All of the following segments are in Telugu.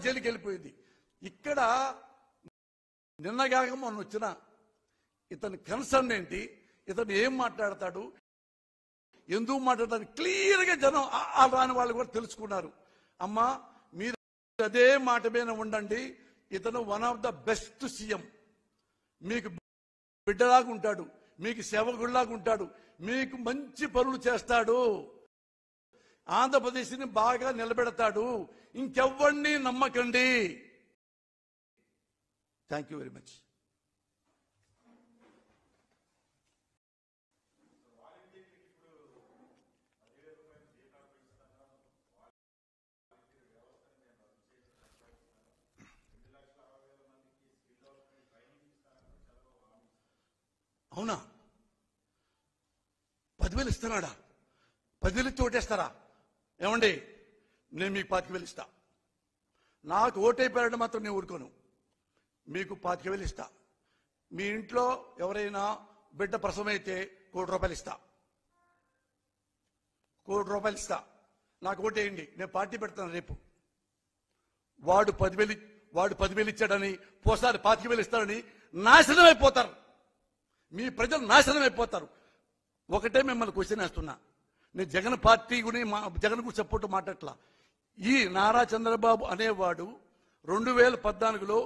జైలుకి వెళ్ళిపోయింది. ఇక్కడ నిన్నగాక మొన్న వచ్చిన ఇతని కన్సర్న్ ఏంటి, ఇతను ఏం మాట్లాడతాడు, ఎందుకు మాట్లాడతాడు క్లియర్గా జనం రాని వాళ్ళు కూడా తెలుసుకున్నారు. అమ్మా మీరు అదే మాట మీద ఉండండి. ఇతను one of the best CM. మీకు బిడ్డలాగా ఉంటాడు, మీకు సేవకుడిలాగా ఉంటాడు, మీకు మంచి పనులు చేస్తాడు, ఆంధ్రప్రదేశ్ని బాగా నిలబెడతాడు. ఇంకెవ్వరిని నమ్మకండి. Thank you very much. అవునా? 10,000 ఇస్తున్నాడా? 10,000 ఇచ్చి ఓటేస్తారా? ఏమండి, నేను మీకు 25,000 ఇస్తా. నాకు ఓటైపోయారంటే మాత్రం నేను ఊరుకోను. మీకు 25,000 ఇస్తా. మీ ఇంట్లో ఎవరైనా బిడ్డ ప్రసవమైతే ₹1,00,00,000 ఇస్తా. ₹1,00,00,000 ఇస్తా. నాకు ఓటేయండి, నేను పార్టీ పెడతాను రేపు. వాడు 10,000 ఇచ్చాడని, పోసారి 25,000 ఇస్తాడని నాశనం అయిపోతారు. మీ ప్రజలు నాశనం అయిపోతారు. ఒకటే మిమ్మల్ని క్వశ్చన్ వేస్తున్నా. నేను జగన్ పార్టీ గురించి జగన్ కు సపోర్ట్ మాట్లాడట్లా. ఈ నారా చంద్రబాబు అనేవాడు 2014లో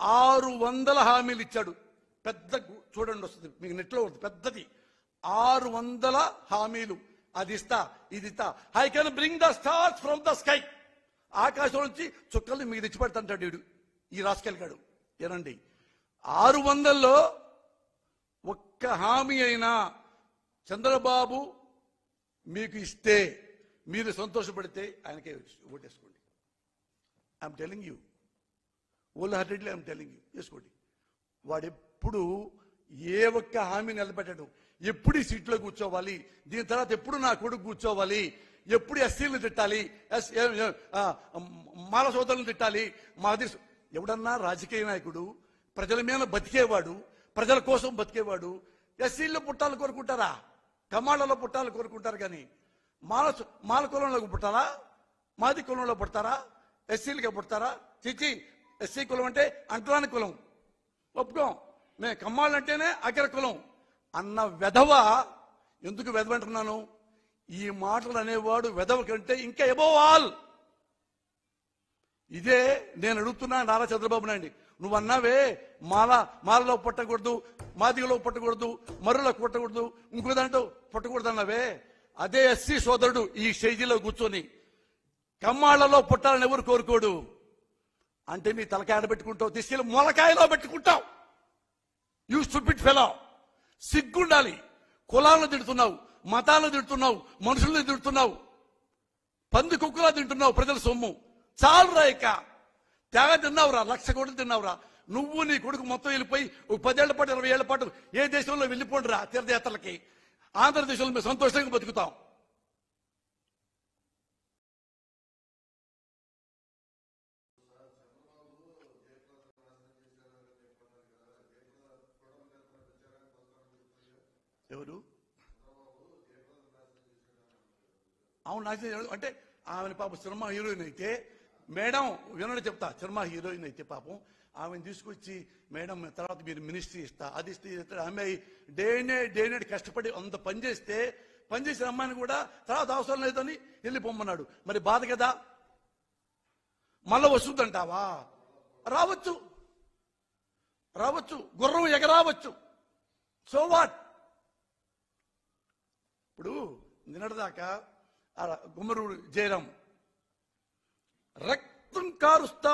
600 హామీలు ఇచ్చాడు. పెద్ద చూడండి, వస్తుంది మీకు నెట్లో వస్తుంది, పెద్దది 600 హామీలు. అది ఇస్తా, ఇది ఇస్తా. I can bring the stars from the sky. ఆకాశం నుంచి చుక్కల్ని మీకు తెచ్చి పెడతాంటాడు వీడు, ఈ రాసుకెళ్ళాడు. ఏనండి, 600లో ఒక్క హామీ అయినా చంద్రబాబు మీకు ఇస్తే మీరు సంతోషపడితే ఆయనకే ఓటేసుకోండి. I'm telling you, whole heartedly I'm telling you, చేసుకోండి. వాడు ఎప్పుడు ఏ ఒక్క హామీ నిలబెట్టాడు. ఎప్పుడు ఈ సీట్లో కూర్చోవాలి, దీని తర్వాత ఎప్పుడు నా కొడుకు కూర్చోవాలి, ఎప్పుడు ఎస్సీలను తిట్టాలి, మాల సోదరులను తిట్టాలి. మాది ఎవడన్నా రాజకీయ నాయకుడు ప్రజల మీద బతికేవాడు, ప్రజల కోసం బతికేవాడు ఎస్సీల్లో పుట్టాలు కోరుకుంటారా? కమాళ్లలో పుట్టాలు కోరుకుంటారు. కానీ మాల కులంలో పుట్టాలా, మాది కులంలో పుడతారా, ఎస్సీలుగా పుడతారా? చిచి, ఎస్సీ కులం అంటే అంటరాని కులం, ఒప్పుకోం. మేము కమ్మాళ్ళు అంటేనే అగ్ర కులం అన్న వెధవ. ఎందుకు వెధవ అంటున్నాను? ఈ మాటలు అనేవాడు వెధవ కంటే ఇంకా ఎబోవ్ ఆల్. ఇదే నేను అడుగుతున్నా నారా చంద్రబాబు నాయుడు. నువ్వు అన్నావే మాలలో పుట్టకూడదు, మాదిగలో పుట్టకూడదు, మరులో పుట్టకూడదు, ఇంకో దాంట్లో పుట్టకూడదు అన్నావే. అదే ఎస్సీ సోదరుడు ఈ స్టేజీలో కూర్చొని కమ్మాళ్లలో పుట్టాలని ఎవరు కోరుకోడు అంటే నీ తలకాయ పెట్టుకుంటావు, తీసుకెళ్ళి మొలకాయలో పెట్టుకుంటావు. You stupid fellow. సిగ్గుండాలి. కులాలను తిడుతున్నావు, మతాలను తిడుతున్నావు, మనుషులను తిడుతున్నావు, పంది కుక్కలా తింటున్నావు ప్రజల సొమ్ము. చాలు రా, ఇక తెగ తిన్నావురా, 1,00,000 కోట్లు తిన్నావురా. నువ్వు నీ కొడుకు మొత్తం వెళ్ళిపోయి 10 ఏళ్ల పాటు 20 ఏళ్ల పాటు ఏ దేశంలో వెళ్ళిపోండిరా తీర్థయాత్రలకి. ఆంధ్రదేశంలో మేము సంతోషంగా బతుకుతాం. ఎవరు? అవును, నాకు అంటే ఆమె పాపం సినిమా హీరోయిన్ అయితే, మేడం వినడు చెప్తా, సినిమా హీరోయిన్ అయితే పాపం ఆమెను తీసుకొచ్చి మేడం తర్వాత మీరు మినిస్ట్రీ ఇస్తా, అది ఇస్తే అమ్మాయి డే నైట్ కష్టపడి అంత పనిచేసిన అమ్మాయిని కూడా తర్వాత అవసరం లేదని వెళ్ళిపోమ్మన్నాడు. మరి బాధ కదా. మళ్ళా వస్తుందంటావా? రావచ్చు, గుర్రం ఎగరావచ్చు. So what? ఇప్పుడు నిన్నటిదాకా గుమ్మరూడు జయరాం రక్తం కారుస్తా